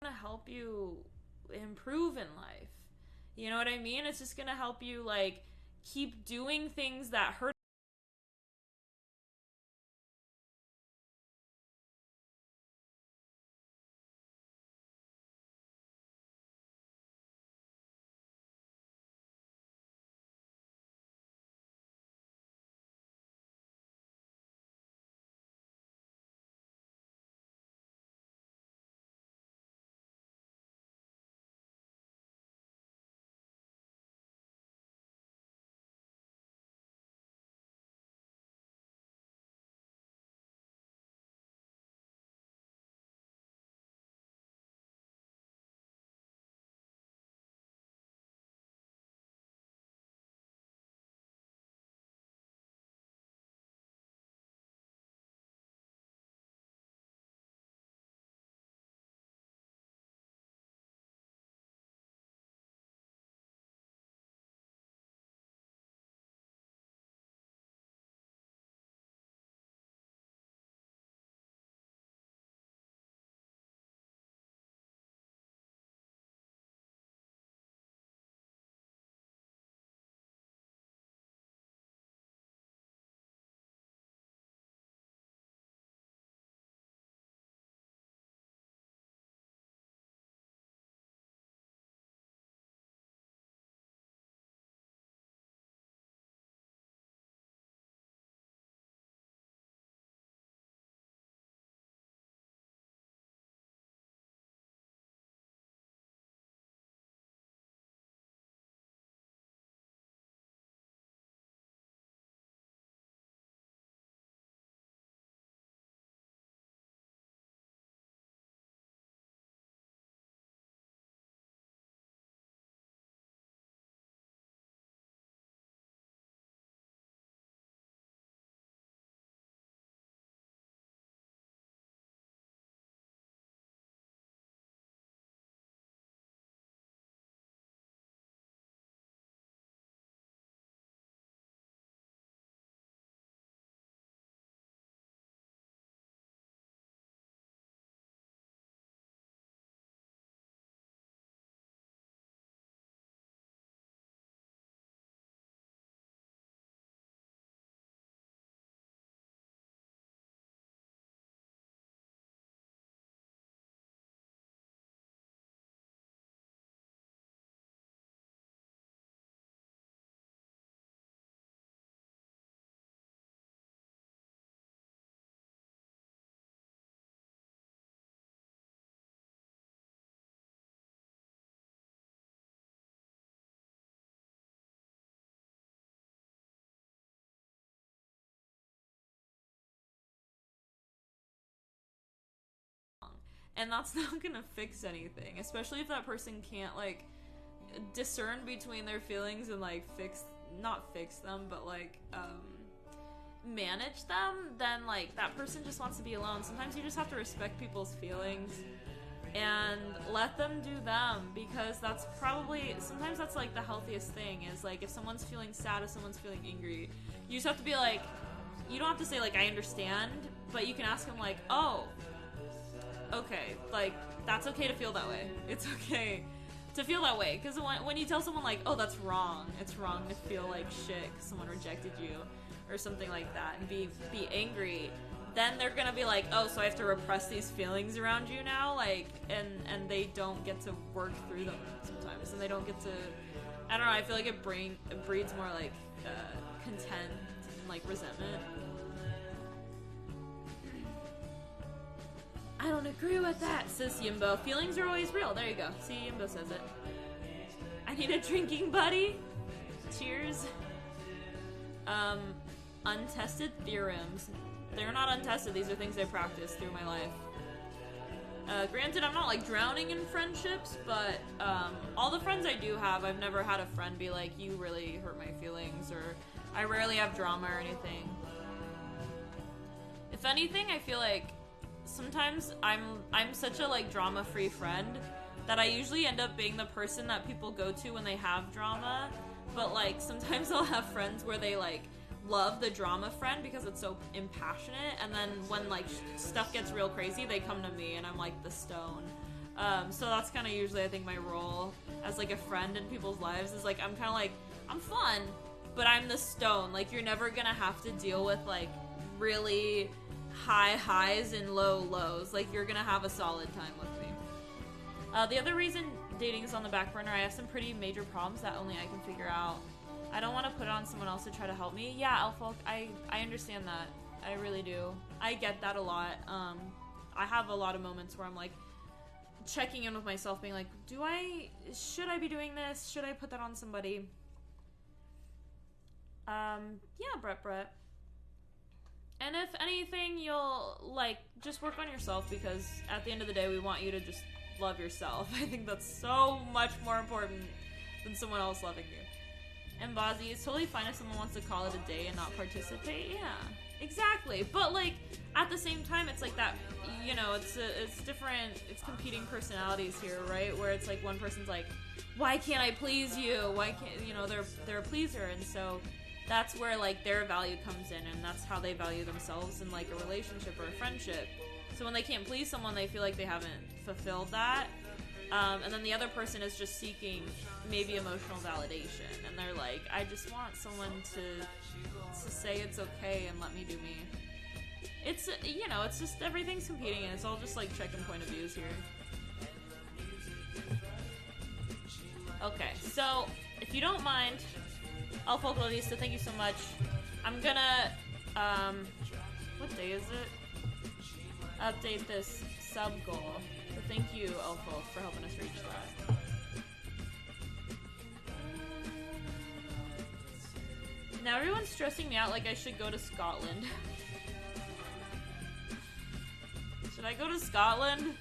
gonna help you improve in life. You know what I mean? It's just gonna help you like keep doing things that hurt. And that's not gonna fix anything, especially if that person can't like discern between their feelings and like not fix them, but like manage them. Then like that person just wants to be alone. Sometimes you just have to respect people's feelings and let them do them, because that's probably, sometimes that's like the healthiest thing, is like if someone's feeling sad, if someone's feeling angry, you just have to be like, you don't have to say like I understand, but you can ask them like, oh, okay, like that's okay to feel that way. It's okay to feel that way, because when you tell someone like, oh, that's wrong, it's wrong to feel like shit because someone rejected you or something like that, and be angry, then they're gonna be like, oh, so I have to repress these feelings around you now, like, and they don't get to work through them sometimes, and they don't get to, I don't know, I feel like it breeds more like content and like resentment. I don't agree with that, says Yimbo. Feelings are always real. There you go. See, Yimbo says it. I need a drinking buddy. Cheers. Untested theorems. They're not untested. These are things I practiced through my life. Granted, I'm not like drowning in friendships, but all the friends I do have, I've never had a friend be like, you really hurt my feelings, or I rarely have drama or anything. If anything, I feel like sometimes I'm such a like drama-free friend that I usually end up being the person that people go to when they have drama. But like sometimes I'll have friends where they like love the drama friend because it's so impassionate, and then when like stuff gets real crazy, they come to me and I'm like the stone. So that's kind of usually, I think, my role as like a friend in people's lives is like I'm kind of like I'm fun, but I'm the stone. Like you're never gonna have to deal with like really high highs and low lows. Like you're gonna have a solid time with me. The other reason dating is on the back burner, I have some pretty major problems that only I can figure out. I don't want to put it on someone else to try to help me. Yeah, Elfolk, I understand that. I really do. I get that a lot. I have a lot of moments where I'm like checking in with myself, being like, should I be doing this? Should I put that on somebody? Yeah, Brett. And if anything, you'll, like, just work on yourself, because at the end of the day, we want you to just love yourself. I think that's so much more important than someone else loving you. And Bazi, it's totally fine if someone wants to call it a day and not participate. Yeah, exactly. But, like, at the same time, it's like that, you know, it's different, it's competing personalities here, right? Where it's like one person's like, why can't I please you? Why can't, you know, they're a pleaser, and so that's where, like, their value comes in, and that's how they value themselves in, like, a relationship or a friendship. So when they can't please someone, they feel like they haven't fulfilled that. And then the other person is just seeking maybe emotional validation, and they're like, I just want someone to say it's okay and let me do me. It's, you know, it's just everything's competing, and it's all just like checking point of views here. Okay, so if you don't mind, Alfolklorista, thank you so much. I'm gonna, what day is it? Update this sub goal. So thank you, Elfolk, for helping us reach that. Now everyone's stressing me out like I should go to Scotland. Should I go to Scotland?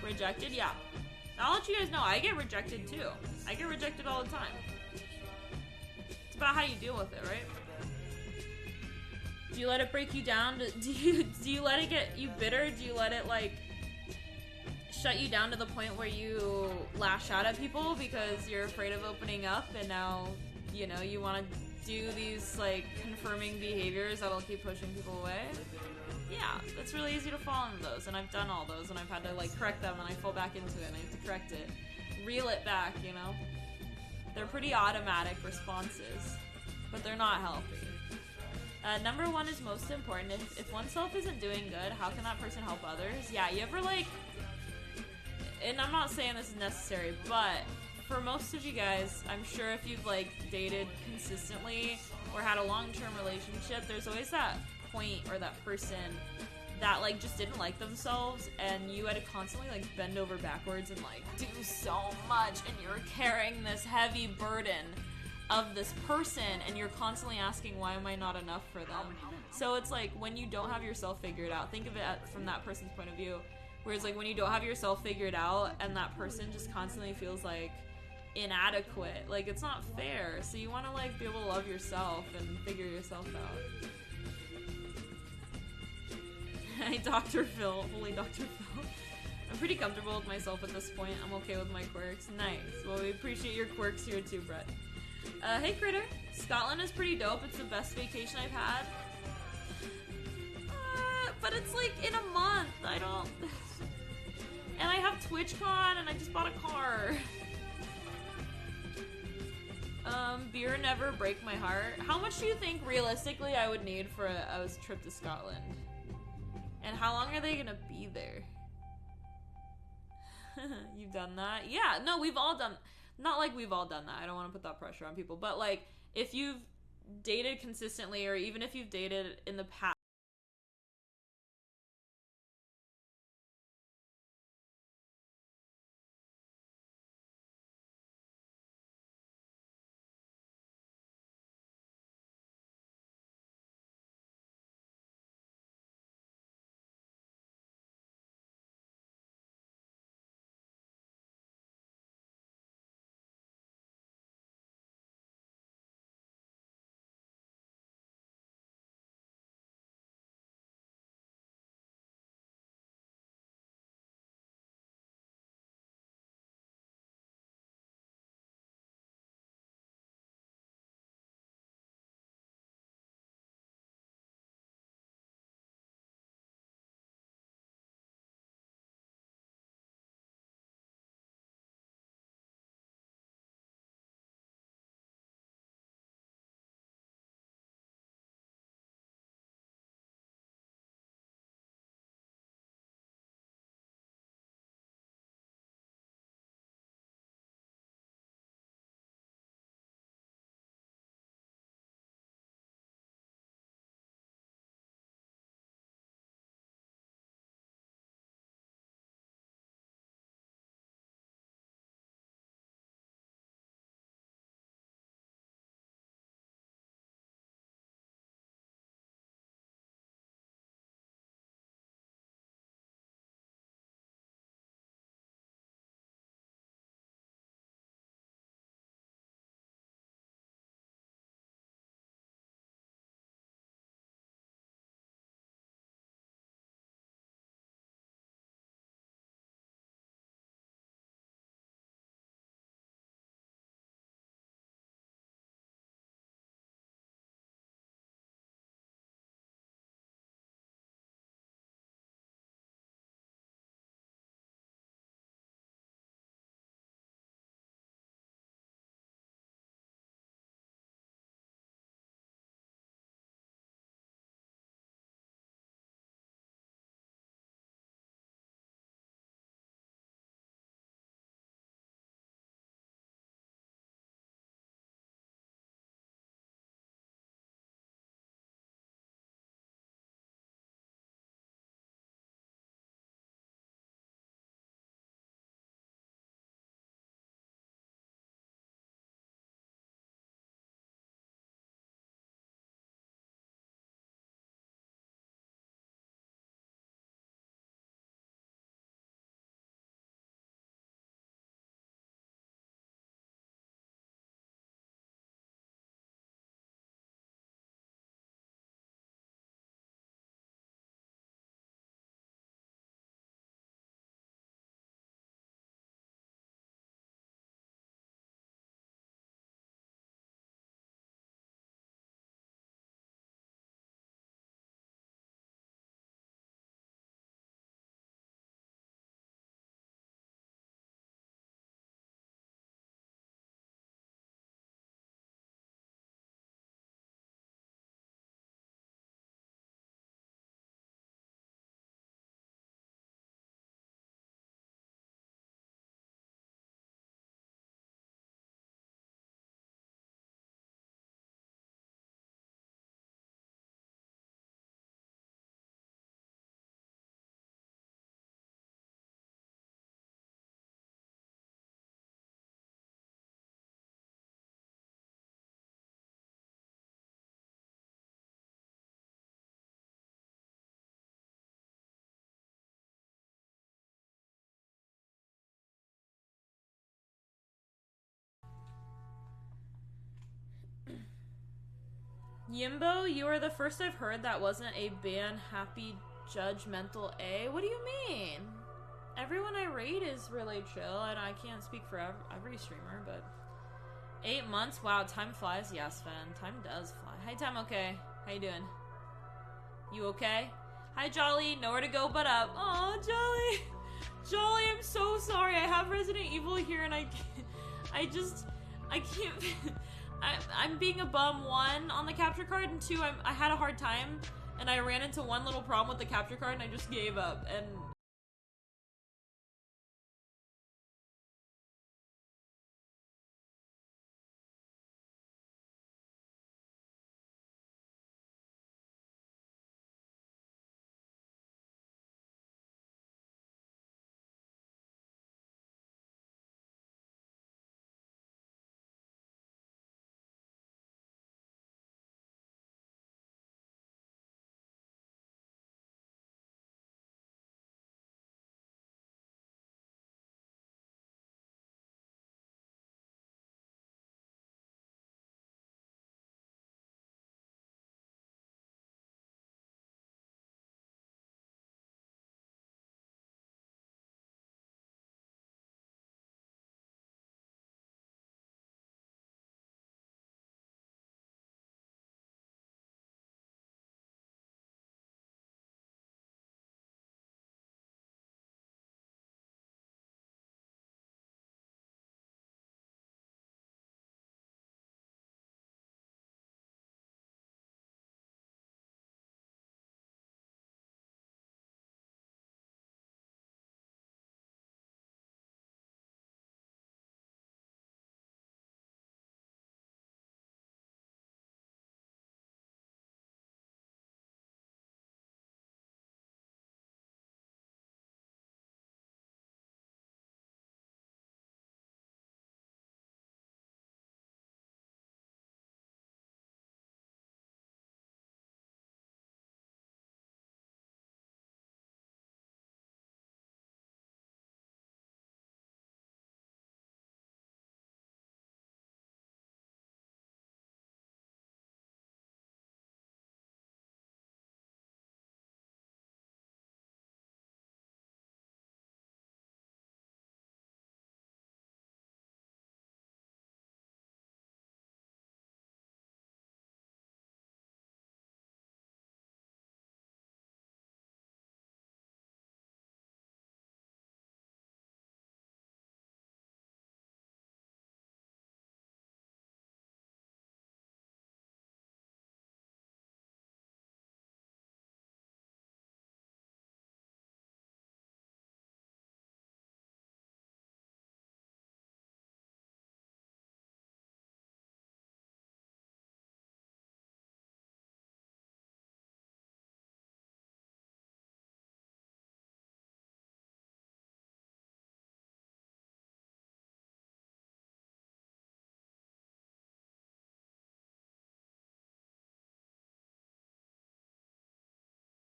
Rejected? Yeah. I'll let you guys know, I get rejected too. I get rejected all the time. It's about how you deal with it, right? Do you let it break you down? Do you let it get you bitter? Do you let it, like, shut you down to the point where you lash out at people because you're afraid of opening up, and now, you know, you want to do these, like, confirming behaviors that'll keep pushing people away? Yeah, it's really easy to fall into those, and I've done all those, and I've had to, like, correct them, and I fall back into it, and I have to correct it. Reel it back, you know? They're pretty automatic responses, but they're not healthy. Number one is most important. If oneself isn't doing good, how can that person help others? Yeah, you ever, like, and I'm not saying this is necessary, but for most of you guys, I'm sure if you've, like, dated consistently or had a long-term relationship, there's always that point or that person that, like, just didn't like themselves, and you had to constantly, like, bend over backwards and, like, do so much, and you're carrying this heavy burden of this person, and you're constantly asking, why am I not enough for them? So it's like, when you don't have yourself figured out, think of it from that person's point of view, where it's like, when you don't have yourself figured out, and that person just constantly feels, like, inadequate, like, it's not fair. So you want to, like, be able to love yourself and figure yourself out. Hey, Dr. Phil. Holy Dr. Phil. I'm pretty comfortable with myself at this point. I'm okay with my quirks. Nice. Well, we appreciate your quirks here too, Brett. Hey, Critter. Scotland is pretty dope. It's the best vacation I've had. But it's like in a month. I don't... And I have TwitchCon, and I just bought a car. Beer never break my heart. How much do you think realistically I would need for a trip to Scotland? And how long are they gonna be there? You've done that? Yeah, no, we've all done... Not like we've all done that. I don't want to put that pressure on people. But, like, if you've dated consistently, or even if you've dated in the past, Yimbo, you are the first I've heard that wasn't a ban happy judgmental A. What do you mean? Everyone I rate is really chill, and I can't speak for every streamer, but 8 months? Wow, time flies. Yes, Sven. Time does fly. Hi, Time. Okay. How you doing? You okay? Hi, Jolly. Nowhere to go but up. Aw, Jolly. Jolly, I'm so sorry. I have Resident Evil here, and I can't. I'm being a bum, 1, on the capture card, and 2, I had a hard time, and I ran into one little problem with the capture card, and I just gave up, and...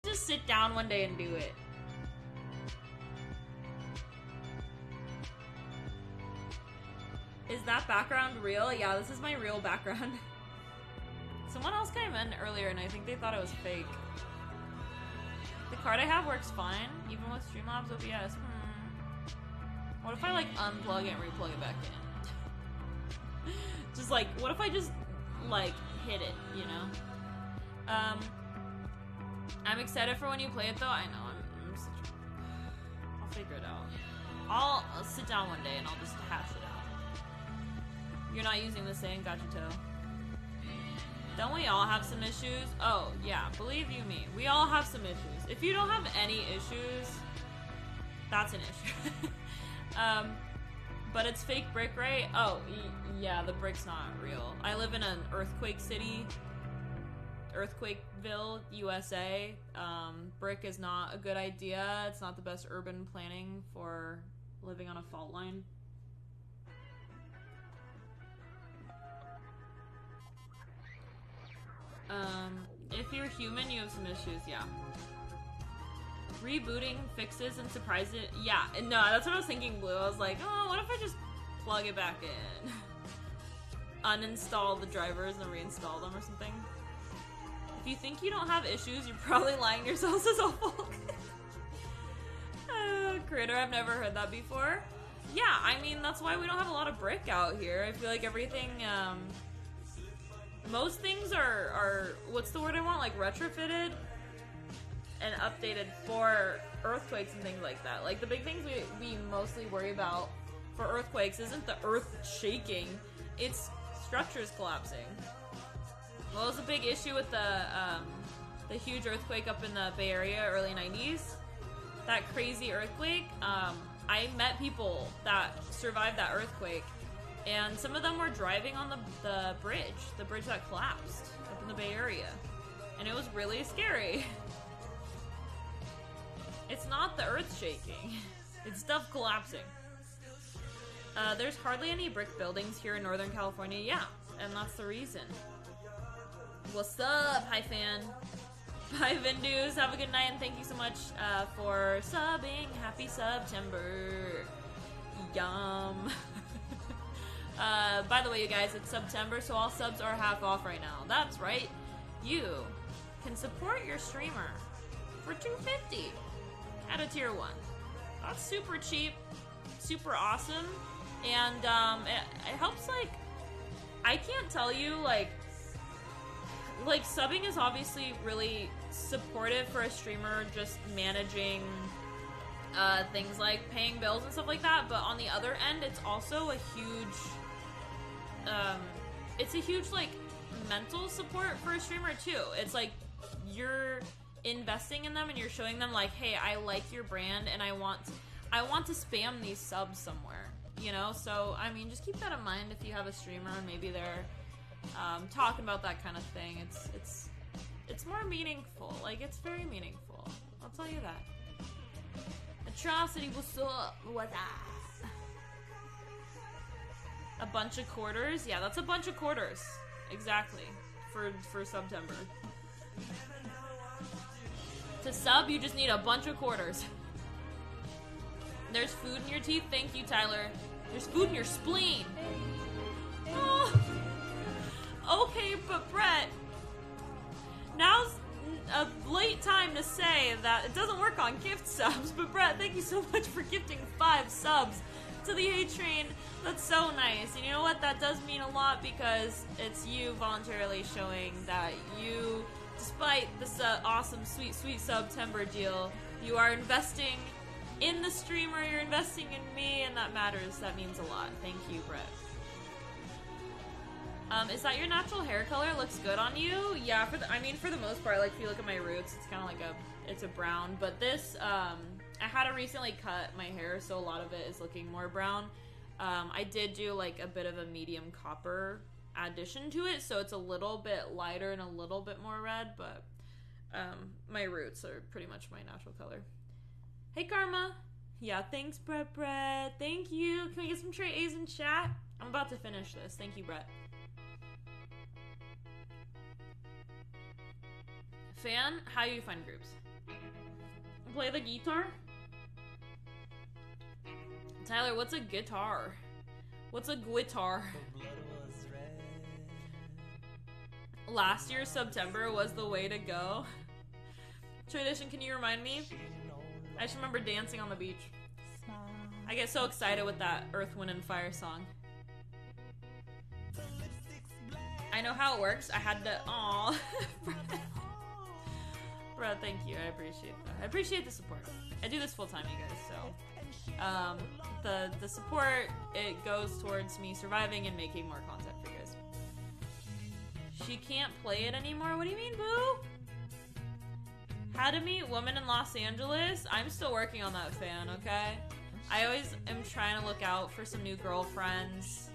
Just sit down one day and do it. Is that background real? Yeah, this is my real background. Someone else came in earlier and I think they thought it was fake. The card I have works fine, even with Streamlabs OBS. What if I like unplug it and replug it back in? Just like, what if I just like hit it, you know? I'm excited for when you play it though. I know, I'm such a... I'll figure it out. I'll sit down one day and I'll just hash it out. You're not using the same, got you toe. Don't we all have some issues? Oh, yeah, believe you me. We all have some issues. If you don't have any issues, that's an issue. But it's fake brick, right? Oh, yeah, the brick's not real. I live in an earthquake city. Earthquakeville, USA. Brick is not a good idea. It's not the best urban planning for living on a fault line. If you're human, you have some issues, yeah. Rebooting fixes and surprises. Yeah, no, that's what I was thinking, Blue. I was like, oh, what if I just plug it back in? Uninstall the drivers and reinstall them or something. If you think you don't have issues, you're probably lying to yourselves as a whole. Critter, I've never heard that before. Yeah, I mean, that's why we don't have a lot of brick out here. I feel like everything, most things are, what's the word I want? Like, retrofitted and updated for earthquakes and things like that. Like, the big things we mostly worry about for earthquakes isn't the earth shaking, it's structures collapsing. What was a big issue with the huge earthquake up in the Bay Area, early 90s? That crazy earthquake, I met people that survived that earthquake, and some of them were driving on the bridge that collapsed up in the Bay Area, and it was really scary. It's not the earth shaking, it's stuff collapsing. There's hardly any brick buildings here in Northern California, yeah, and that's the reason. What's up, hi fan? Bye, Vindus. Have a good night, and thank you so much for subbing. Happy September. Yum. By the way, you guys, it's September, so all subs are half off right now. That's right. You can support your streamer for $2.50 at a tier 1. That's super cheap, super awesome, and it helps, like, I can't tell you, like, subbing is obviously really supportive for a streamer just managing things like paying bills and stuff like that, but on the other end, it's also a huge, like, mental support for a streamer, too. It's like, you're investing in them and you're showing them, like, hey, I like your brand and I want to spam these subs somewhere, you know? So, I mean, just keep that in mind if you have a streamer and maybe they're talking about that kind of thing. It's more meaningful. Like, it's very meaningful. I'll tell you that. Atrocity, what's up? What's up? A bunch of quarters? Yeah, that's a bunch of quarters. Exactly. For September. To sub, you just need a bunch of quarters. There's food in your teeth? Thank you, Tyler. There's food in your spleen. Oh. Okay, but Brett, now's a late time to say that it doesn't work on gift subs, but Brett, thank you so much for gifting 5 subs to the A-Train. That's so nice. And you know what? That does mean a lot because it's you voluntarily showing that you, despite this awesome, sweet, sweet September deal, you are investing in the streamer, you're investing in me, and that matters. That means a lot. Thank you, Brett. Is that your natural hair color? Looks good on you? Yeah, for the most part, like, if you look at my roots, it's kind of like it's a brown, but this, I had to recently cut my hair, so a lot of it is looking more brown. I did do, like, a bit of a medium copper addition to it, so it's a little bit lighter and a little bit more red, but, my roots are pretty much my natural color. Hey, Karma! Yeah, thanks, Brett. Thank you! Can we get some Trey A's in chat? I'm about to finish this. Thank you, Brett. Fan, how do you find groups? Play the guitar? Tyler, what's a guitar? What's a guitar? Last year's September was the way to go. Tradition, can you remind me? I just remember dancing on the beach. I get so excited with that Earth, Wind, and Fire song. I know how it works. I had to... Aww. Bro, thank you. I appreciate that. I appreciate the support. I do this full time, you guys, so... the support, it goes towards me surviving and making more content for you guys. She can't play it anymore? What do you mean, boo? How to meet women in Los Angeles? I'm still working on that, fan, okay? I always am trying to look out for some new girlfriends.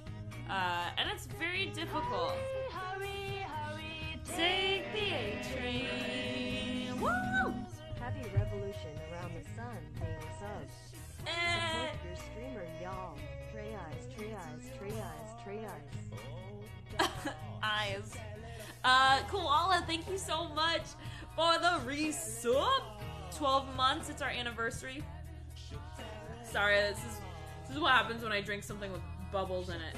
And it's very difficult. Hurry, take the A-Train. Woo! Happy revolution around the sun being subs. Support your streamer, y'all. Trey eyes. Eyes. Koala, thank you so much for the resub. 12 months, it's our anniversary. Sorry, this is what happens when I drink something with bubbles in it.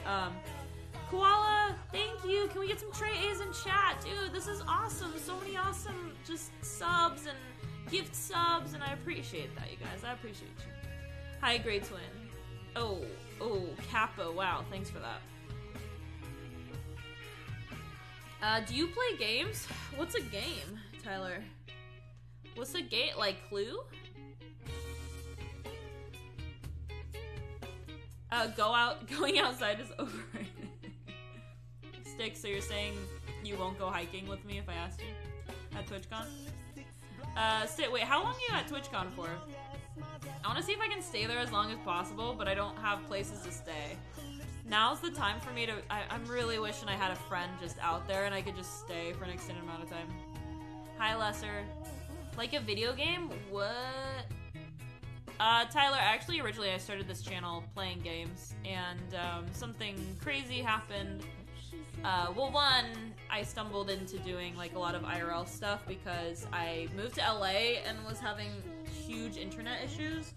Koala, thank you. Can we get some Trey A's in chat? Dude, this is awesome. So many awesome just subs and gift subs, and I appreciate that, you guys. I appreciate you. Hi, Grey Twin. Oh, Kappa. Wow, thanks for that. Do you play games? What's a game, Tyler? What's a game? Like Clue? Going outside is overrated. Stick, so you're saying you won't go hiking with me if I asked you at TwitchCon? Wait, how long are you at TwitchCon for? I want to see if I can stay there as long as possible, but I don't have places to stay. Now's the time for me to... I'm really wishing I had a friend just out there and I could just stay for an extended amount of time. Hi, Lesser. Like a video game? What? Tyler, actually, originally I started this channel playing games, and something crazy happened. Well, one, I stumbled into doing like a lot of IRL stuff because I moved to LA and was having huge internet issues.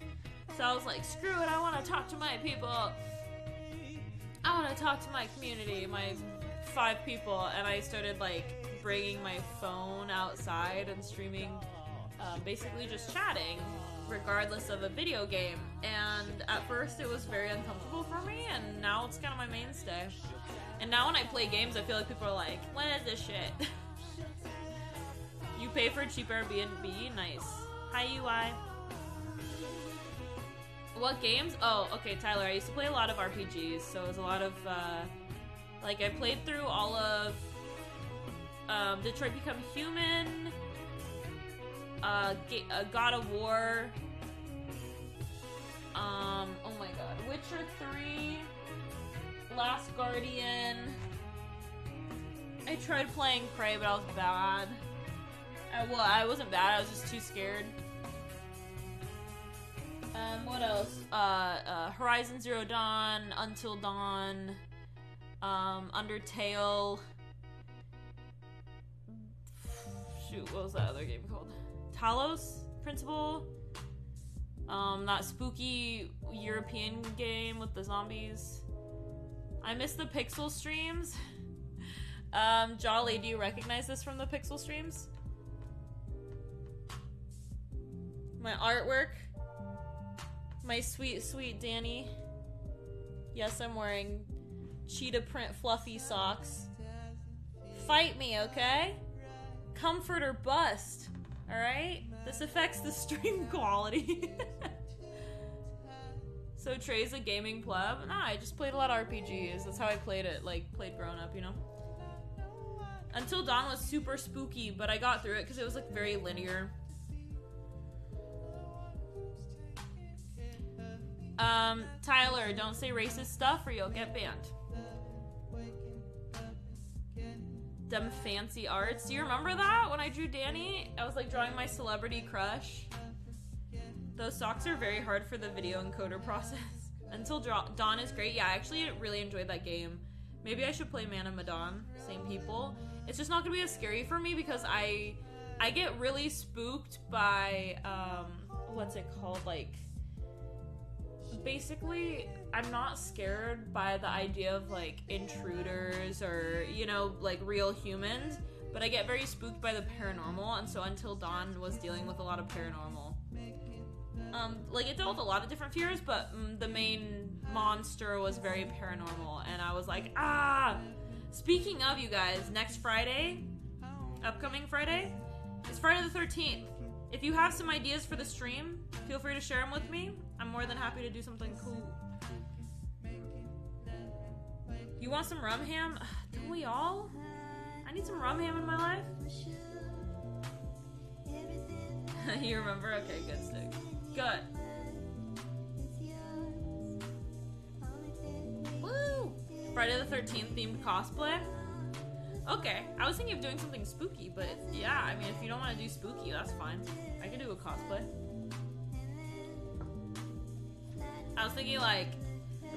So I was like, screw it, I want to talk to my people. I want to talk to my community, my 5 people, and I started like bringing my phone outside and streaming, basically just chatting, regardless of a video game. And at first it was very uncomfortable for me, and now it's kind of my mainstay. And now when I play games, I feel like people are like, when is this shit? You pay for a cheap Airbnb? Nice. Hi, UI. What games? Oh, okay, Tyler, I used to play a lot of RPGs, so it was a lot of, like, I played through all of, Detroit Become Human, God of War, oh my god, Witcher 3, Last Guardian. I tried playing Prey, but I was bad. Well, I wasn't bad, I was just too scared. What else? Horizon Zero Dawn, Until Dawn, Undertale. Shoot, what was that other game called? Talos Principle? That spooky European game with the zombies. I miss the Pixel streams. Jolly, do you recognize this from the Pixel streams? My artwork. My sweet, sweet Danny. Yes, I'm wearing cheetah print fluffy socks. Fight me, okay? Comfort or bust. Alright? This affects the stream quality. So Trey's a gaming pleb? Nah, I just played a lot of RPGs. That's how I played it, like, played growing up, you know? Until Dawn was super spooky, but I got through it because it was, like, very linear. Tyler, don't say racist stuff or you'll get banned. Them fancy arts. Do you remember that when I drew Danny? I was like drawing my celebrity crush. Those socks are very hard for the video encoder process. Until Dawn is great. Yeah, I actually really enjoyed that game. Maybe I should play Man of Medan. Same people. It's just not gonna be as scary for me because I get really spooked by what's it called? Like, basically, I'm not scared by the idea of like intruders or, you know, like real humans, but I get very spooked by the paranormal, and so Until Dawn was dealing with a lot of paranormal. Like it dealt with a lot of different fears, but the main monster was very paranormal, and I was like, ah! Speaking of, you guys, next Friday, upcoming Friday, is Friday the 13th. If you have some ideas for the stream, feel free to share them with me. I'm more than happy to do something cool. You want some rum ham? Don't we all? I need some rum ham in my life. You remember? Okay, good stick. Good. Woo! Friday the 13th themed cosplay? Okay, I was thinking of doing something spooky, but yeah, I mean, if you don't want to do spooky, that's fine. I can do a cosplay. I was thinking like,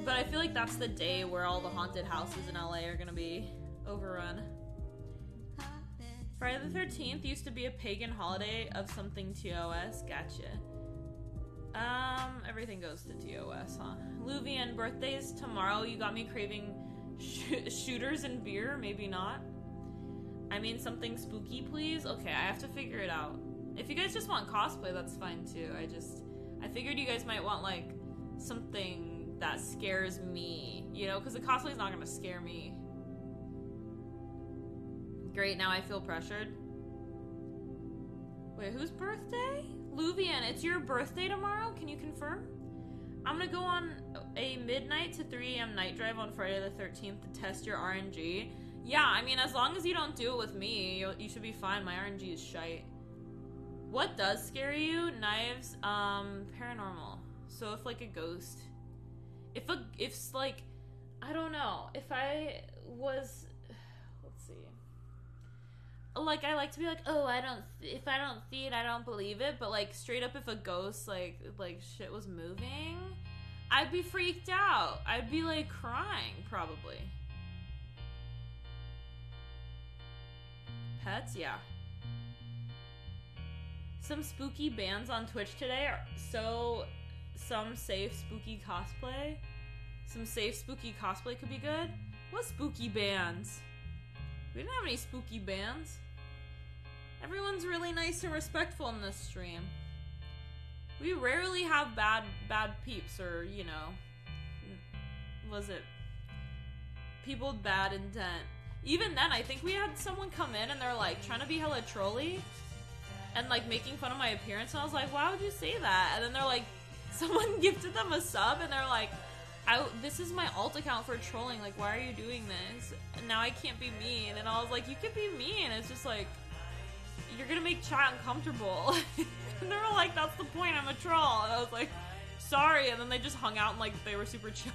but I feel like that's the day where all the haunted houses in LA are gonna be overrun. Friday the 13th used to be a pagan holiday of something TOS. Gotcha. Everything goes to TOS, huh? Luvian, birthday's tomorrow. You got me craving Shooters and beer? Maybe not. I mean, something spooky, please? Okay, I have to figure it out. If you guys just want cosplay, that's fine too. I figured you guys might want, like, something that scares me, you know? Because the cosplay is not going to scare me. Great, now I feel pressured. Wait, whose birthday? Luvian, it's your birthday tomorrow? Can you confirm? I'm gonna go on a midnight to 3 a.m. night drive on Friday the 13th to test your RNG. Yeah, I mean, as long as you don't do it with me, you should be fine. My RNG is shite. What does scare you? Knives, paranormal. So if, like, a ghost. If like, I don't know. If I was, let's see. Like, I like to be like, oh, if I don't see it, I don't believe it. But, like, straight up, if a ghost, like shit was moving, I'd be freaked out. I'd be, like, crying, probably. Pets? Yeah. Some spooky bands on Twitch today are some safe spooky cosplay. Some safe spooky cosplay could be good. What spooky bands? We didn't have any spooky bands. Everyone's really nice and respectful in this stream. We rarely have bad peeps or, you know, was it people with bad intent. Even then, I think we had someone come in and they're like trying to be hella trolly and like making fun of my appearance, and I was like, why would you say that? And then they're like, someone gifted them a sub and they're like, this is my alt account for trolling, like, why are you doing this? And now I can't be mean. And I was like, you can be mean. It's just like, you're gonna make chat uncomfortable. And they were like, that's the point, I'm a troll. And I was like, sorry. And then they just hung out and like they were super chill.